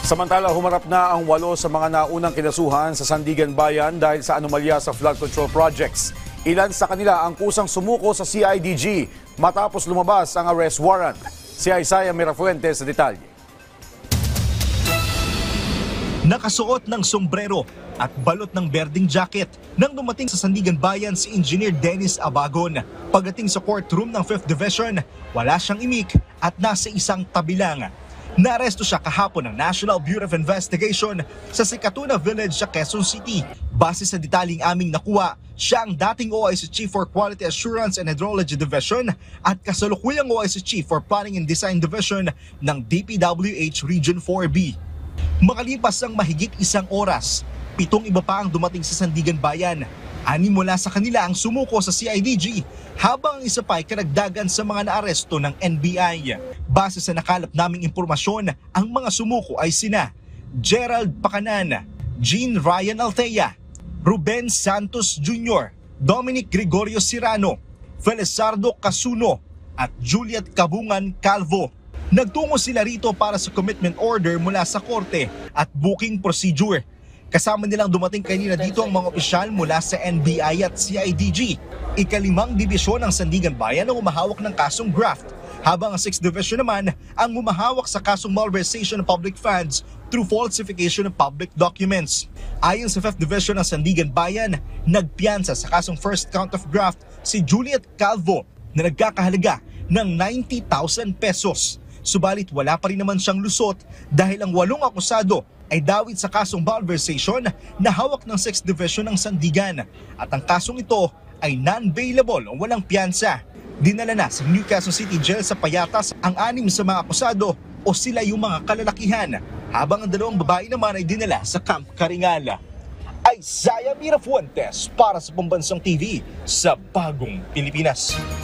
Samantala, humarap na ang 8 sa mga naunang kinasuhan sa Sandigan Bayan dahil sa anomalya sa flood control projects. Ilan sa kanila ang kusang sumuko sa CIDG matapos lumabas ang arrest warrant. Si Isaiah Mirafuentes sa detalye. Nakasuot ng sombrero at balot ng berdeng jacket nang dumating sa Sandigan Bayan si Engineer Dennis Abagon. Pagdating sa courtroom ng 5th Division, wala siyang imik at nasa isang tabi lang. Naaresto siya kahapon ng National Bureau of Investigation sa Sikatuna Village sa Quezon City. Base sa detaling aming nakuha, siya ang dating OIC Chief for Quality Assurance and Hydrology Division at kasalukuyang OIC Chief for Planning and Design Division ng DPWH Region 4B. Makalipas ang mahigit 1 oras, 7 iba pa ang dumating sa Sandigan Bayan. 6 mula sa kanila ang sumuko sa CIDG, habang ang isa pa ay karagdagan sa mga naaresto ng NBI. Base sa nakalap naming impormasyon, ang mga sumuko ay sina Gerald Pacanan, Jean Ryan Althea, Ruben Santos Jr., Dominic Gregorio Cirano, Felizardo Casuno at Juliet Cabungan Calvo. Nagtungo sila rito para sa commitment order mula sa korte at booking procedure. Kasama nilang dumating kanina dito ang mga opisyal mula sa NBI at CIDG. Ika-5 dibisyon ng Sandigan Bayan ang umahawak ng kasong graft, habang ang 6th Division naman ang umahawak sa kasong malversation of public funds through falsification of public documents. Ayon sa 5th Division ng Sandigan Bayan, nagpiyansa sa kasong first count of graft si Juliet Calvo na nagkakahalaga ng 90,000 pesos. Subalit wala pa rin naman siyang lusot dahil ang 8 akusado ay dawit sa kasong malversation na hawak ng 6th Division ng Sandigan, at ang kasong ito ay non-bailable o walang piyansa. Dinala na sa New Quezon City Jail sa Payatas ang 6 sa mga akusado o sila yung mga kalalakihan, habang ang 2 babae naman ay dinala sa Camp Karingala. Isaiah Mirafuentes para sa Pambansang TV sa Bagong Pilipinas.